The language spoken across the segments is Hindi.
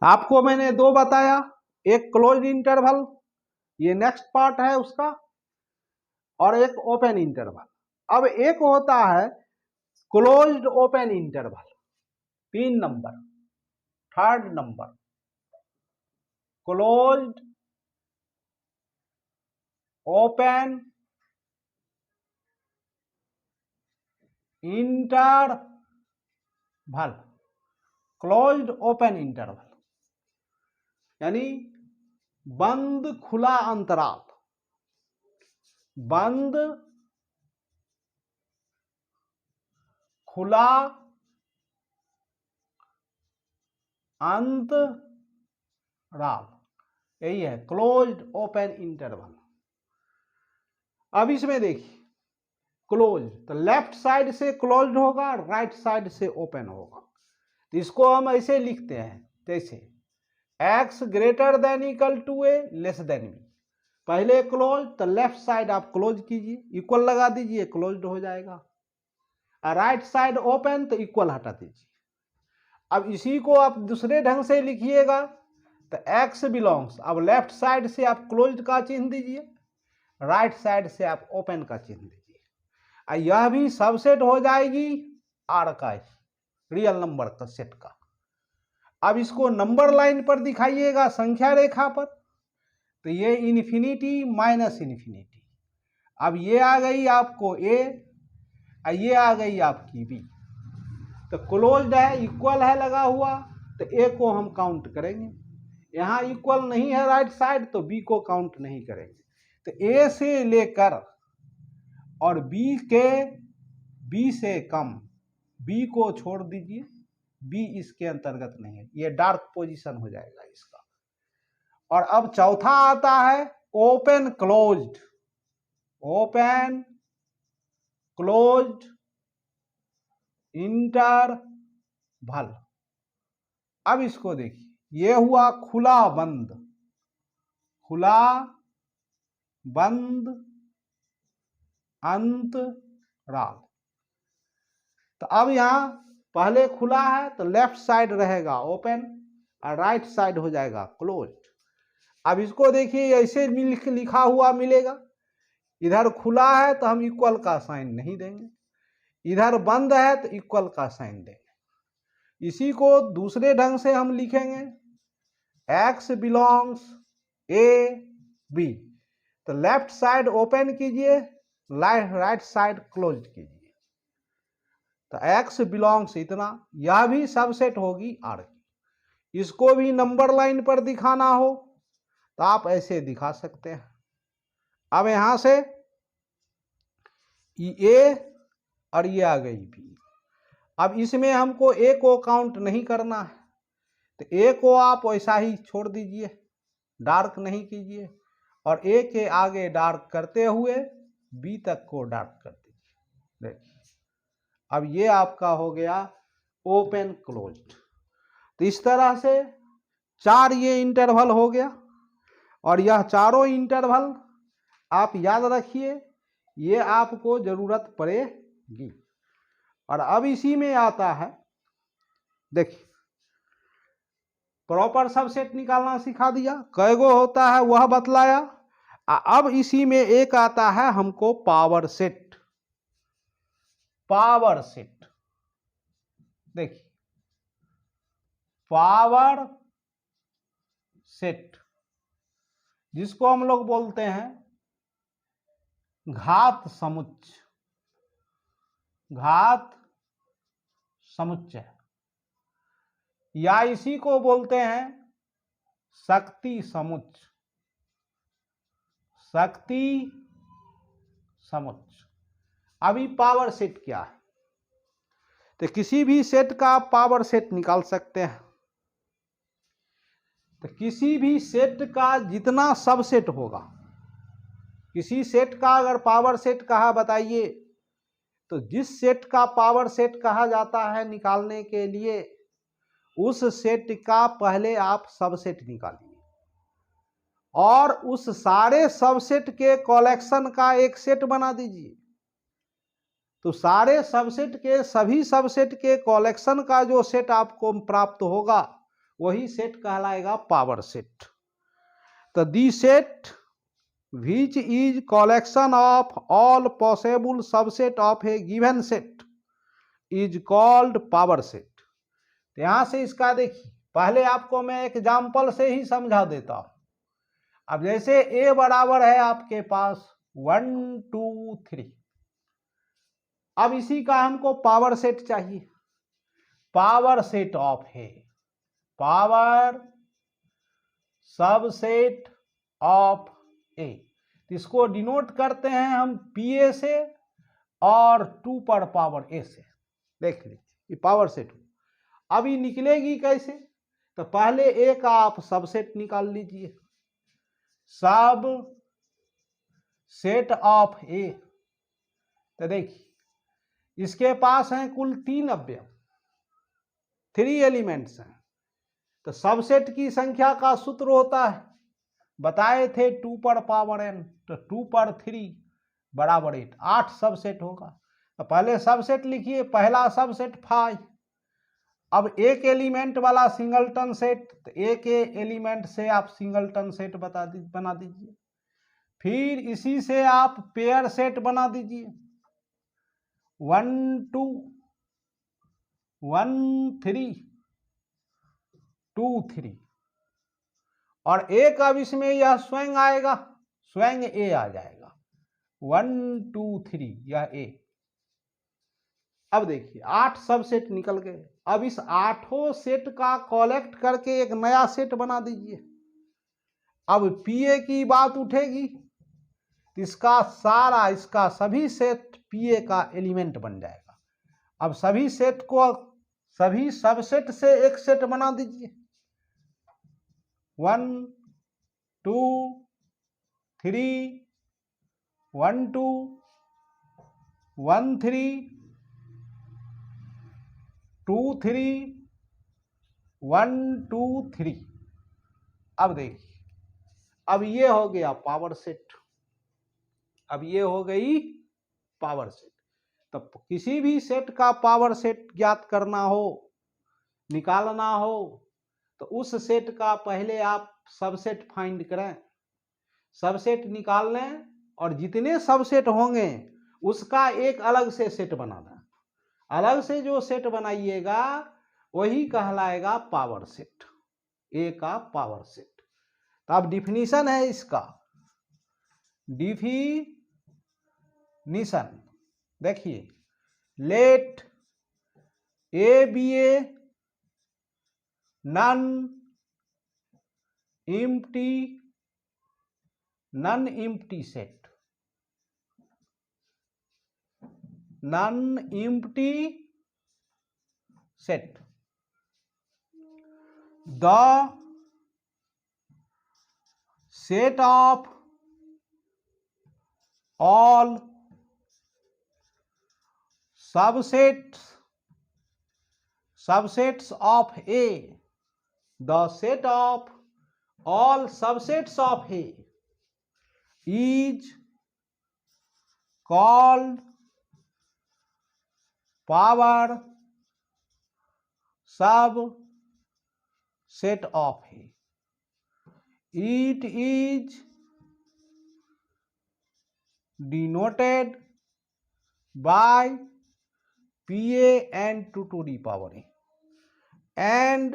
आपको मैंने दो बताया, एक क्लोज्ड इंटरवल, ये नेक्स्ट पार्ट है उसका, और एक ओपन इंटरवल। अब एक होता है closed open interval, 3 number, third number, closed open interval, closed open interval यानी बंद खुला अंतराल, बंद खुला अंतराल, यही है क्लोज्ड ओपन इंटरवल। अब इसमें देखिए क्लोज, तो लेफ्ट साइड से क्लोज्ड होगा, राइट साइड से ओपन होगा। तो इसको हम ऐसे लिखते हैं जैसे x greater than equal to a less than b. पहले क्लोज, तो लेफ्ट साइड आप क्लोज कीजिए, इक्वल लगा दीजिए, क्लोज्ड हो जाएगा। और राइट साइड ओपन, तो इक्वल हटा दीजिए। अब इसी को आप दूसरे ढंग से लिखिएगा, तो x बिलोंग्स, अब लेफ्ट साइड से आप क्लोज्ड का चिन्ह दीजिए, राइट साइड से आप ओपन का चिन्ह दीजिए। यह भी सबसेट हो जाएगी आर का, रियल नंबर का सेट का। अब इसको नंबर लाइन पर दिखाइएगा, संख्या रेखा पर, तो ये इन्फिनिटी माइनस इन्फिनिटी। अब ये आ गई आपको ए, ये आ गई आपकी बी। तो क्लोज्ड है, इक्वल है लगा हुआ, तो ए को हम काउंट करेंगे। यहाँ इक्वल नहीं है राइट साइड, तो बी को काउंट नहीं करेंगे। तो ए से लेकर और बी से कम, बी को छोड़ दीजिए, बी इसके अंतर्गत नहीं है, ये डार्क पोजीशन हो जाएगा इसका। और अब चौथा आता है open closed, open closed interval. अब इसको देखिए, ये हुआ खुला बंद, खुला बंद अंतराल। तो अब यहां पहले खुला है, तो लेफ्ट साइड रहेगा ओपन और राइट साइड हो जाएगा क्लोज्ड। अब इसको देखिए ऐसे लिखा हुआ मिलेगा, इधर खुला है तो हम इक्वल का साइन नहीं देंगे, इधर बंद है तो इक्वल का साइन देंगे। इसी को दूसरे ढंग से हम लिखेंगे, x बिलोंग्स ए बी, तो लेफ्ट साइड ओपन कीजिए, राइट साइड क्लोज कीजिए। तो x बिलोंग्स इतना, यह भी सबसेट होगी आर की। इसको भी नंबर लाइन पर दिखाना हो तो आप ऐसे दिखा सकते हैं। अब यहां से ए और ये आ गई बी। अब इसमें हमको ए को काउंट नहीं करना है, तो ए को आप वैसा ही छोड़ दीजिए, डार्क नहीं कीजिए, और ए के आगे डार्क करते हुए बी तक को डार्क कर दीजिए। देखिए अब ये आपका हो गया ओपन क्लोज्ड। तो इस तरह से 4 ये इंटरवल हो गया, और यह चारों इंटरवल आप याद रखिए, ये आपको जरूरत पड़ेगी। और अब इसी में आता है, देखिए प्रॉपर सबसेट निकालना सिखा दिया, कैगो होता है वह बतलाया। अब इसी में एक आता है हमको पावर सेट, पावर सेट। देखिए पावर सेट, जिसको हम लोग बोलते हैं घात समुच्चय, घात समुच्चय, या इसी को बोलते हैं शक्ति समुच्चय, शक्ति समुच्चय। अभी पावर सेट क्या है, तो किसी भी सेट का आप पावर सेट निकाल सकते हैं। तो किसी भी सेट का जितना सबसेट होगा, किसी सेट का अगर पावर सेट कहा बताइए, तो जिस सेट का पावर सेट कहा जाता है निकालने के लिए, उस सेट का पहले आप सबसेट निकालिए, और उस सारे सबसेट के कलेक्शन का एक सेट बना दीजिए। तो सारे सबसेट के, सभी सबसेट के कलेक्शन का जो सेट आपको प्राप्त होगा, वही सेट कहलाएगा पावर सेट। तो दी set which is collection of all possible subset of a given set is called power set। तो यहां से इसका देखिए, पहले आपको मैं एग्जाम्पल से ही समझा देता हूं। अब जैसे a बराबर है आपके पास 1 2 3, अब इसी का हमको पावर सेट चाहिए। पावर सेट ऑफ है, पावर सबसेट ऑफ ए, इसको डिनोट करते हैं हम पीए से और 2 पर पावर ए से। देख लीजिए ये पावर सेट। अब ये निकलेगी कैसे? तो पहले ए का आप सबसेट निकाल लीजिए, सब सेट ऑफ ए। तो देखिए इसके पास हैं कुल 3 अवयव, 3 एलिमेंट्स हैं। तो सबसेट की संख्या का सूत्र होता है, बताए थे 2 पर पावर n, तो 2 पर 3 बराबर 8, 8 सबसेट होगा। तो पहले सबसेट लिखिए, पहला सबसेट 5। अब एक एलिमेंट वाला सिंगलटन सेट, तो एक एलिमेंट से आप सिंगलटन सेट बना दीजिए। फिर इसी से आप पेयर सेट बना दीजिए, 1 2 1 3 2 3, और एक अब इसमें यह स्वयं आएगा, स्वयं ए आ जाएगा, 1 2 3 यह ए। अब देखिए 8 सबसेट निकल गए। अब इस 8 सेट का कलेक्ट करके एक नया सेट बना दीजिए। अब पीए की बात उठेगी, इसका सारा, इसका सभी सेट पीए का एलिमेंट बन जाएगा। अब सभी सेट को, सभी सबसेट से एक सेट बना दीजिए, 1 2 3 1 2 1 3 2 3 1 2 3। अब देखिए, अब ये हो गया पावर सेट, अब ये हो गई पावर सेट। तब किसी भी सेट का पावर सेट ज्ञात करना हो, निकालना हो, तो उस सेट का पहले आप सबसेट फाइंड करें, सबसेट निकाल लें, और जितने सबसेट होंगे उसका एक अलग से सेट बनाना। अलग से जो सेट बनाइएगा वही कहलाएगा पावर सेट, ए का पावर सेट। तो अब डिफिनीशन है इसका, डिफिनीशन देखिए, let A be a non empty set, non empty set, the set of all subsets of A, the set of all subsets of A is called power subset of A. It is denoted by PA and 2 to the power A and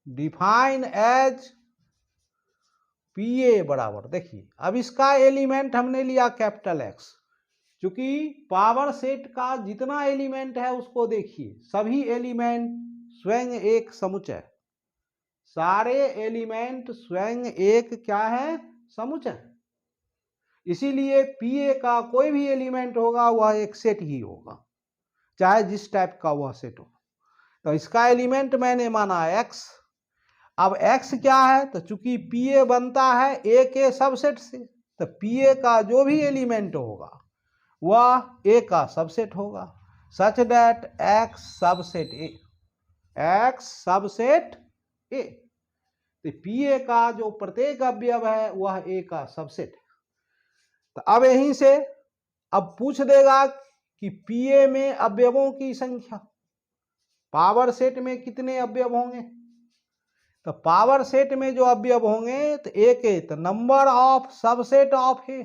define as PA बराबर। देखिए अब इसका एलिमेंट हमने लिया कैपिटल X, क्योंकि पावर सेट का जितना एलिमेंट है उसको देखिए, सभी एलिमेंट स्वयं एक समुच्चय, सारे एलिमेंट स्वयं एक क्या है, समुच्चय। इसीलिए PA का कोई भी एलिमेंट होगा वह एक सेट ही होगा, चाहे जिस टाइप का वह सेट हो। तो इसका एलिमेंट मैंने माना X। अब X क्या है, तो चूंकि PA बनता है A के सबसेट से, तो PA का जो भी एलिमेंट होगा वह A का सबसेट होगा, such that X subset A, X subset A। तो PA का जो प्रत्येक अवयव है वह A का सबसेट है। तो अब यहीं से अब पूछ देगा कि PA में अवयवों की संख्या, पावर सेट में कितने अवयव होंगे? तो पावर सेट में जो अवयव होंगे तो एक है, तो नंबर ऑफ सबसेट ऑफ है,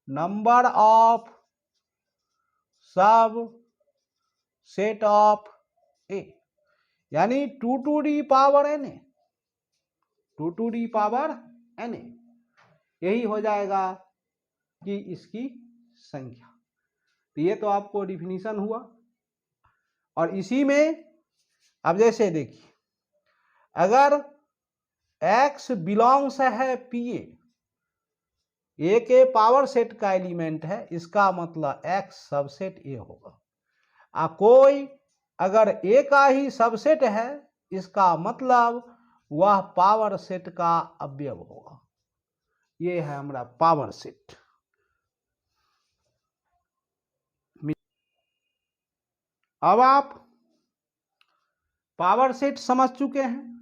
number of subset of A, यानी 2 to the power n A, 2 to the power n A, यही हो जाएगा कि इसकी संख्या। तो ये तो आपको डिफिनीशन हुआ। और इसी में अब जैसे देखिए, अगर x बिलोंग्स है पी ए के पावर सेट का एलिमेंट है, इसका मतलब x सबसेट ए होगा। कोई अगर ए का ही सबसेट है, इसका मतलब वह पावर सेट का अवयव होगा। ये है हमारा पावर सेट। अब आप पावर सेट समझ चुके हैं।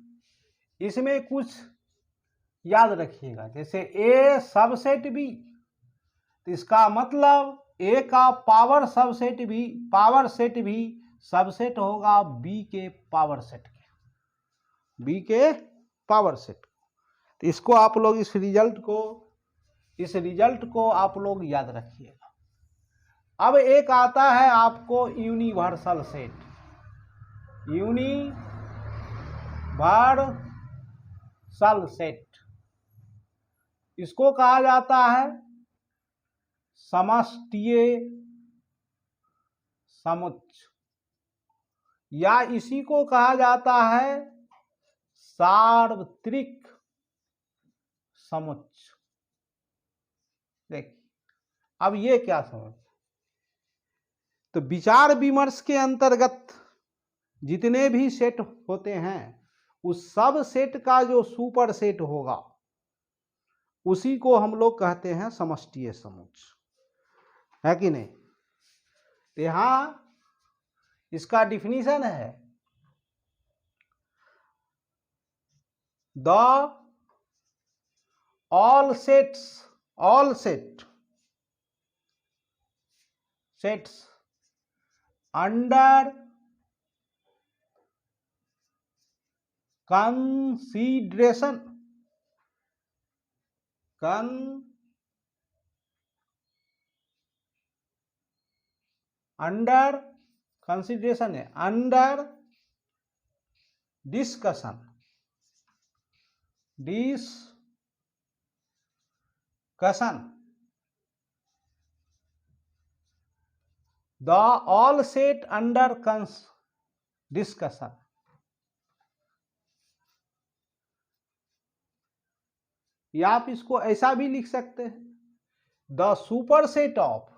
इसमें कुछ याद रखिएगा, जैसे ए सबसेट बी, तो इसका मतलब ए का पावर सबसेट भी, पावर सेट भी सबसेट होगा बी के पावर सेट के, बी के पावर सेट। तो इसको आप लोग इस रिजल्ट को आप लोग याद रखिएगा। अब एक आता है आपको यूनिवर्सल सेट, यूनिवर्सल सेट, इसको कहा जाता है समष्टीय समुच्चय, या इसी को कहा जाता है सार्वत्रिक समुच्चय। देखिए अब ये क्या समझ, तो विचार विमर्श के अंतर्गत जितने भी सेट होते हैं, उस सब सेट का जो सुपर सेट होगा उसी को हम लोग कहते हैं समष्टीय समुच्चय, है कि नहीं? तो यहां इसका डिफिनीशन है, the all sets under consideration है, under discussion, the all set under discussion, या आप इसको ऐसा भी लिख सकते हैं, the super set of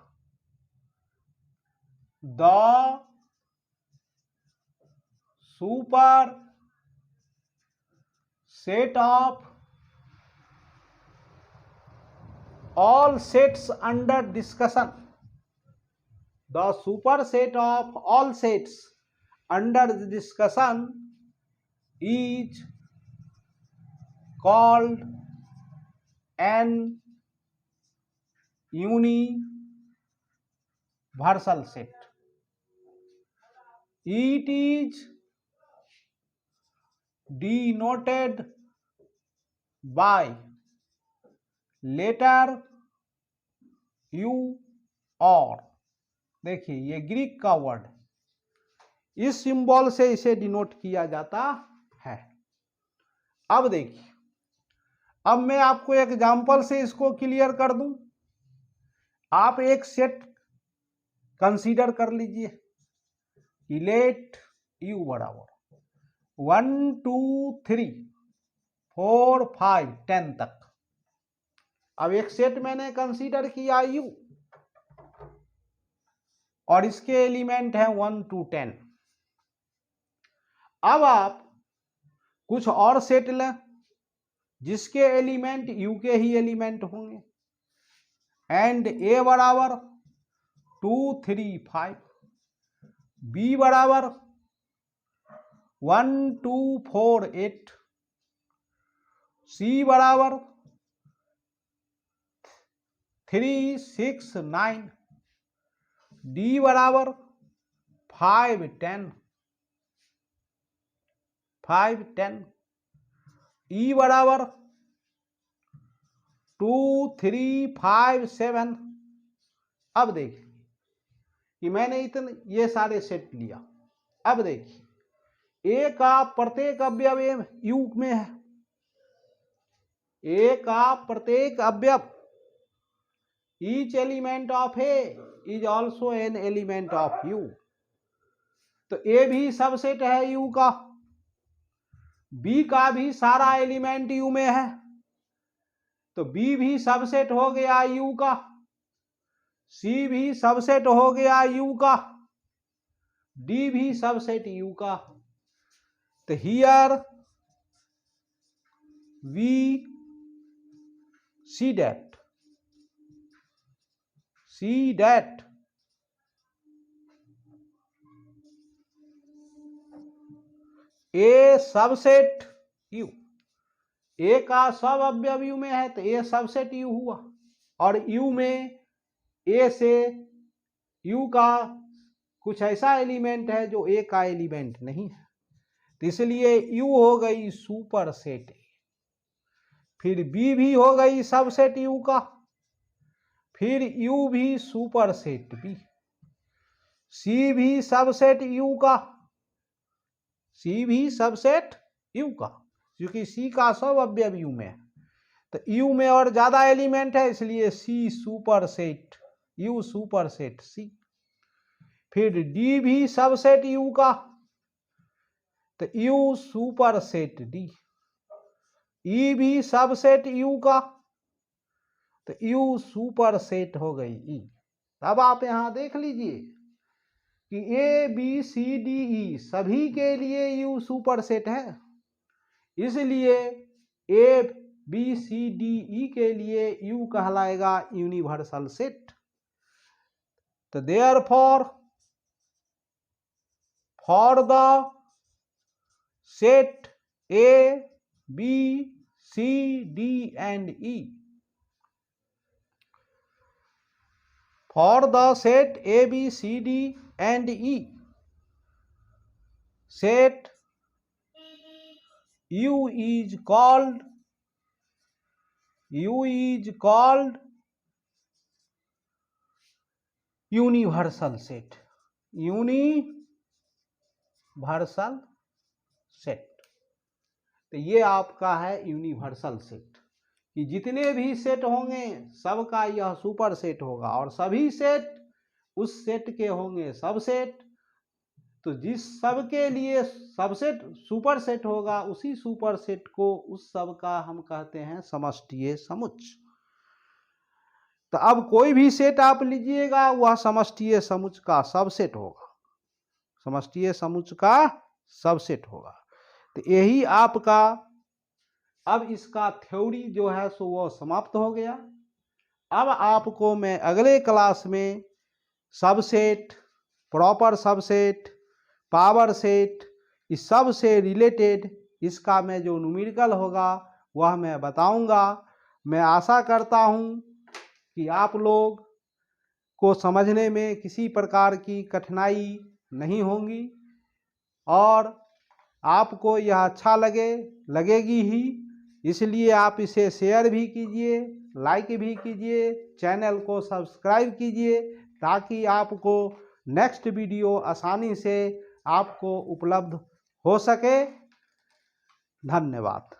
all sets under discussion, the superset of all sets under the discussion is called an universal set. It is denoted by letter U और, देखिए ये ग्रीक का वर्ड, इस सिंबल से इसे डिनोट किया जाता है। अब देखिए, अब मैं आपको एग्जांपल से इसको क्लियर कर दूं। आप एक सेट कंसीडर कर लीजिए, लेट यू बराबर 1 2 3 4 5 10 तक। अब एक सेट मैंने कंसीडर किया यू, और इसके एलिमेंट है 1 to 10। अब आप कुछ और सेट लें जिसके एलिमेंट यू के ही एलिमेंट होंगे, एंड ए बराबर 2 3 5, बी बराबर 1 2 4 8, सी बराबर 3 6 9, डी बराबर 5 10 5 10। ई बराबर 2 3 5 7। अब देखिए कि मैंने इतने ये सारे सेट लिया। अब देखिए ए का प्रत्येक अवयव यू में है, ए का प्रत्येक अवयव each element of A is also an element of you. तो ए भी सबसेट है यू का, बी का भी सारा एलिमेंट यू में है, तो बी भी सबसेट हो गया यू का, सी भी सबसेट हो गया यू का, डी भी सबसेट यू का। तो here we see that A subset U, A का सब अवयव यू में है तो ए सबसेट यू हुआ, और यू में ए से यू का कुछ ऐसा एलिमेंट है जो ए का एलिमेंट नहीं है, तो इसलिए यू हो गई सुपर सेट ए। फिर बी भी हो गई सबसेट यू का, फिर यू भी सुपर सेट बी, सी भी सबसेट यू का, सी भी सबसेट यू का, क्योंकि सी का सब अवयव यू में है, तो यू में और ज्यादा एलिमेंट है इसलिए C superset U superset C. फिर डी भी सबसेट यू का, तो U superset D, E भी सबसेट यू का, तो यू सुपर सेट हो गई ई। अब आप यहां देख लीजिए कि ए बी सी डी ई सभी के लिए यू सुपर सेट है, इसलिए ए बी सी डी ई के लिए यू कहलाएगा यूनिवर्सल सेट। तो therefore for the set A B C D and E, for the set A, B, C, D and E, set U is called universal set, universal set। तो ये आपका है यूनिवर्सल सेट, कि जितने भी सेट होंगे सबका यह सुपर सेट होगा, और सभी सेट उस सेट के होंगे सबसेट। तो जिस सब के लिए सबसेट सुपर सेट होगा उसी सुपर सेट को उस सब का हम कहते हैं समष्टीय समुच्चय। तो अब कोई भी सेट आप लीजिएगा वह समष्टीय समुच्चय का सबसेट होगा, समष्टीय समुच्चय का सबसेट होगा। तो यही आपका अब इसका थ्योरी जो है सो वो समाप्त हो गया। अब आपको मैं अगले क्लास में subset, proper subset, power set, इस सब से रिलेटेड इसका मैं जो न्यूमेरिकल होगा वह मैं बताऊंगा। मैं आशा करता हूं कि आप लोग को समझने में किसी प्रकार की कठिनाई नहीं होगी, और आपको यह अच्छा लगेगी ही, इसलिए आप इसे शेयर भी कीजिए, लाइक भी कीजिए, चैनल को सब्सक्राइब कीजिए, ताकि आपको नेक्स्ट वीडियो आसानी से आपको उपलब्ध हो सके। धन्यवाद।